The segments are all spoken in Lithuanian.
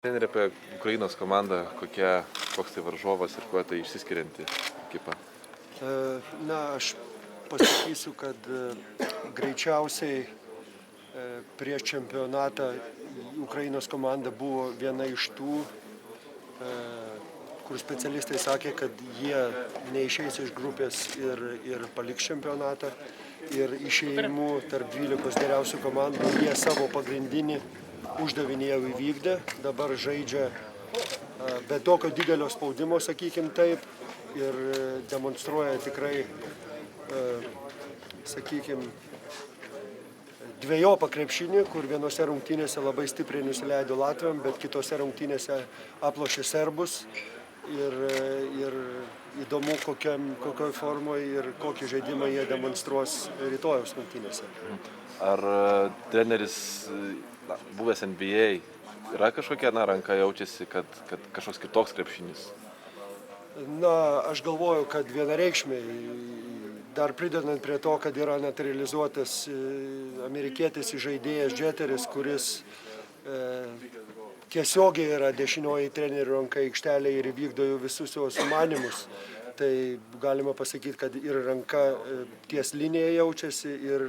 Treneri apie Ukrainos komandą, koks tai varžovas ir kuo tai išsiskirianti ekipa? Aš pasakysiu, kad greičiausiai prieš čempionatą Ukrainos komanda buvo viena iš tų, kur specialistai sakė, kad jie neišeis iš grupės ir paliks čempionatą. Ir išėjimų tarp 12 geriausių komandų jie savo pagrindinį uždavinį jau įvykdė. Dabar žaidžia be tokio didelio spaudimo, sakykim taip, ir demonstruoja tikrai, sakykim, dvejopą krepšinį, kur vienose rungtynėse labai stipriai nusileido Latviam, bet kitose rungtynėse aplošė serbus. Ir įdomu, kokioj formoje ir kokį žaidimą jie demonstruos rytojaus rungtynėse. Ar treneris, buvęs NBA, yra kažkokia ranka jaučiasi, kad kažkoks kitoks krepšinis? Aš galvoju, kad vienareikšmiai, dar pridedant prie to, kad yra naturalizuotas amerikietis žaidėjas Jeteris, kuris tiesiogiai yra dešinioji trenerių ranka aikštelėje ir vykdo jų visus jo sumanymus. Tai galima pasakyti, kad ir ranka ties linija jaučiasi, ir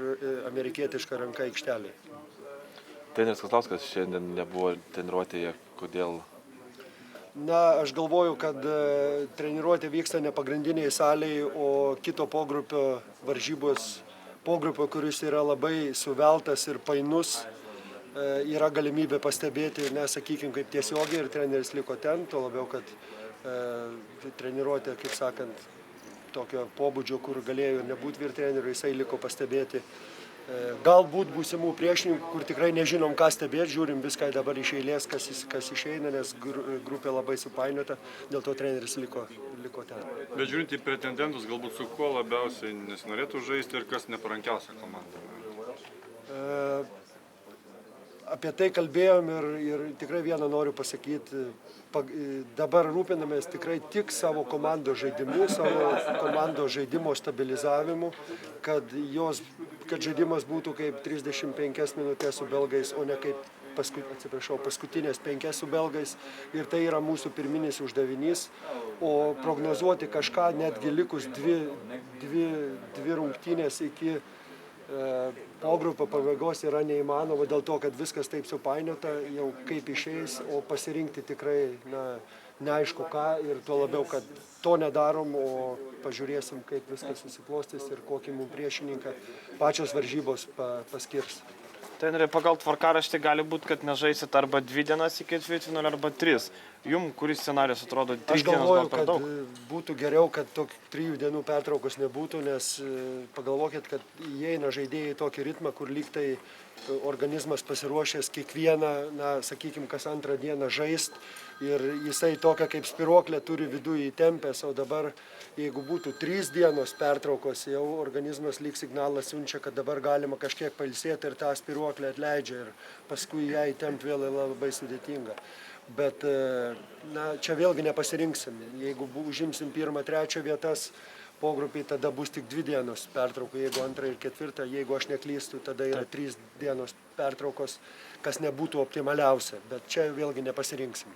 amerikietiška ranka aikštelėje. Treneris Kazlauskas šiandien nebuvo treniruotėje, kodėl? Aš galvoju, kad treniruotė vyksta ne pagrindiniai salėje, o kito pogrupio varžybos pogrupio, kuris yra labai suveltas ir painus. Yra galimybė pastebėti, sakykime, kaip tiesiogiai, ir treneris liko ten, tuo labiau, kad treniruotė, kaip sakant, tokio pobūdžio, kur galėjo ir nebūti vyr trenerių, jisai liko pastebėti. Galbūt būsimų priešininkų, kur tikrai nežinom, ką stebėti, žiūrim viską dabar iš eilės, kas išeina, nes grupė labai supainiota, dėl to treneris liko ten. Bet žiūrint į pretendentus, galbūt su kuo labiausiai nesinorėtų žaisti ir kas neparankiausia komanda? Apie tai kalbėjom ir tikrai vieną noriu pasakyti. Dabar rūpinamės tikrai tik savo komandos žaidimu, savo komandos žaidimo stabilizavimu, kad žaidimas būtų kaip 35 minutės su belgais, o ne kaip paskutinės 5 su belgais. Ir tai yra mūsų pirminis uždavinys. O prognozuoti kažką netgi likus dvi rungtynės iki pogrupio pabaigos yra neįmanoma, dėl to, kad viskas taip supainiota, jau kaip išeis, o pasirinkti tikrai neaišku ką, ir tuo labiau, kad to nedarom, o pažiūrėsim, kaip viskas susiklostys ir kokį mums priešininką pačios varžybos paskirs. Treneri, pagal tvarkaraštį gali būti, kad nežaisit arba 2 dienas iki ketvirtfinalio, arba 3. Jums kuris scenarijus atrodo 3 dienas gal per daug? Aš galvoju, kad būtų geriau, kad 3 dienų pertraukos nebūtų, nes pagalvokit, kad įeina žaidėjai į tokį ritmą, kur lyg tai organizmas pasiruošęs kiekvieną, sakykime, kas antrą dieną žaist, ir jisai tokią kaip spiruoklę turi viduje įtempęs, o dabar, jeigu būtų 3 dienos pertraukos, jau organizmas lyg signalą siunčia, kad dabar galima kažkiek pailsėti ir tą spiruoklę atleidžia, ir paskui ją įtempt vėl labai sudėtinga. Bet čia vėlgi nepasirinksim. Jeigu užimsim 1-3 vietas pogrupiai, tada bus tik 2 dienos pertraukų, jeigu 2 ir 4, jeigu aš neklystu, tada yra 3 dienos pertraukos, kas nebūtų optimaliausia, bet čia vėlgi nepasirinksim.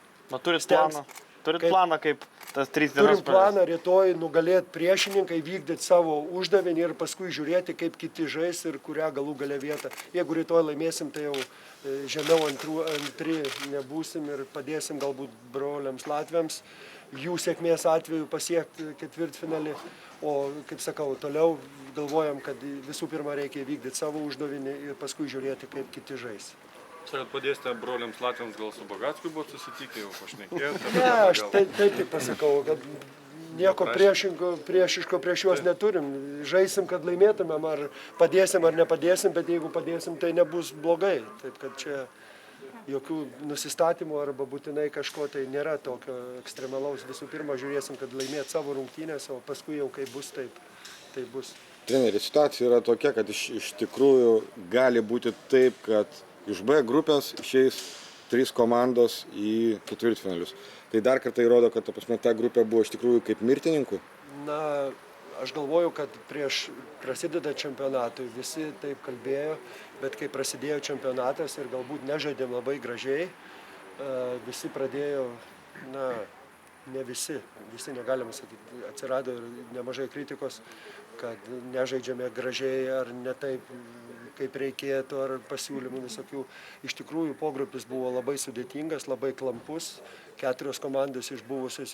Turit planą, kaip tas 3 dienas? Turim planą rytoj nugalėti priešininkai, vykdyti savo uždavinį ir paskui žiūrėti, kaip kiti žais ir kurią galų gale vietą. Jeigu rytoj laimėsim, tai jau žemiau antri nebūsim ir padėsim galbūt broliams latviams jų sėkmės atveju pasiekti ketvirtfinalį. O, kaip sakau, toliau galvojam, kad visų pirma reikia vykdyti savo uždavinį ir paskui žiūrėti, kaip kiti žais. Sakot, padėsite broliams latviams, gal su Bagackiu buvo susitikę, jau pašnekėjote? Ne, aš taip tik pasakau, kad nieko priešiško prieš juos neturim. Žaisim, kad laimėtumėm, ar padėsim, ar nepadėsim, bet jeigu padėsim, tai nebus blogai. Taip, kad čia jokių nusistatymų arba būtinai kažko tai nėra tokio ekstremalaus. Visų pirma, žiūrėsim, kad laimėt savo rungtynės, o paskui jau kaip bus, taip bus. Treneri, situacija yra tokia, kad iš tikrųjų gali būti taip, kad iš B grupės išeis 3 komandos į ketvirtfinalius. Tai dar kartą įrodo, kad ta grupė buvo iš tikrųjų kaip mirtininkų? Aš galvoju, kad prieš prasideda čempionatui visi taip kalbėjo, bet kai prasidėjo čempionatas ir galbūt nežaidėm labai gražiai, visi pradėjo, na, ne visi negalima sakyti, atsirado ir nemažai kritikos, kad nežaidžiame gražiai ar ne taip, kaip reikėtų, ar pasiūlymų visokių. Iš tikrųjų, pogrupis buvo labai sudėtingas, labai klampus. 4 komandos iš buvusios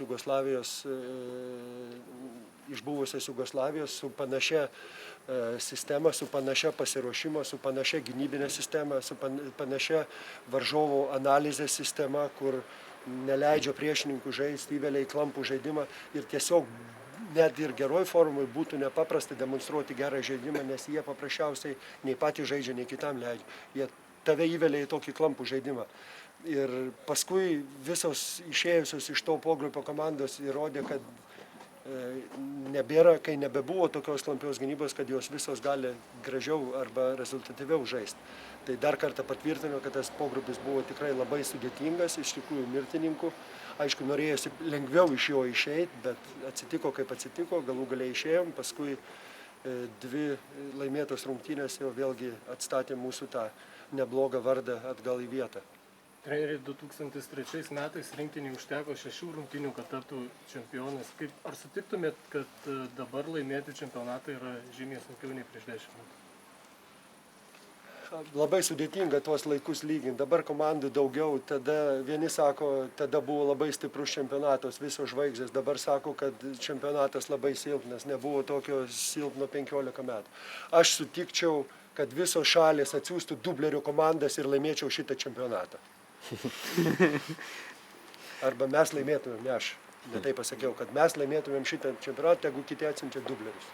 Jugoslavijos su panašia sistema, su panašia pasiruošimo, su panašia gynybinė sistema, su panašia varžovų analizės sistema, kur neleidžia priešininkų žaisti, įvelia į klampų žaidimą ir tiesiog net ir geroj formui būtų nepaprasta demonstruoti gerą žaidimą, nes jie paprasčiausiai nei patys žaidžia, nei kitam leidžia. Jie tave įvelia į tokį klampų žaidimą. Ir paskui visos išėjusios iš to pogrupio komandos įrodė, kad nebėra, kai nebebuvo tokios klampios gynybos, kad jos visos gali gražiau arba rezultatyviau žaisti. Tai dar kartą patvirtino, kad tas pogrupis buvo tikrai labai sudėtingas, iš tikrųjų mirtininkų. Aišku, norėjosi lengviau iš jo išeiti, bet atsitiko kaip atsitiko, galų galiai išėjom, paskui 2 laimėtos rungtynės jau vėlgi atstatė mūsų tą neblogą vardą atgal į vietą. Treneri, 2003 metais rinktiniui užteko 6 rungtynių, kad taptų čempionais. Ar sutiktumėt, kad dabar laimėti čempionatą yra žymiai sunkiau nei prieš 10 metų? Labai sudėtinga tuos laikus lyginti. Dabar komandų daugiau, tada vieni sako, tada buvo labai stiprus čempionatas, visos žvaigždės. Dabar sako, kad čempionatas labai silpnas, nebuvo tokio silpno 15 metų. Aš sutikčiau, kad visos šalės atsiųstų dublerių komandas ir laimėčiau šitą čempionatą. Arba mes laimėtumėm, ne aš. Ne taip pasakiau, kad mes laimėtumėm šitą čempionatą, jeigu kiti atsiunčia dublerius.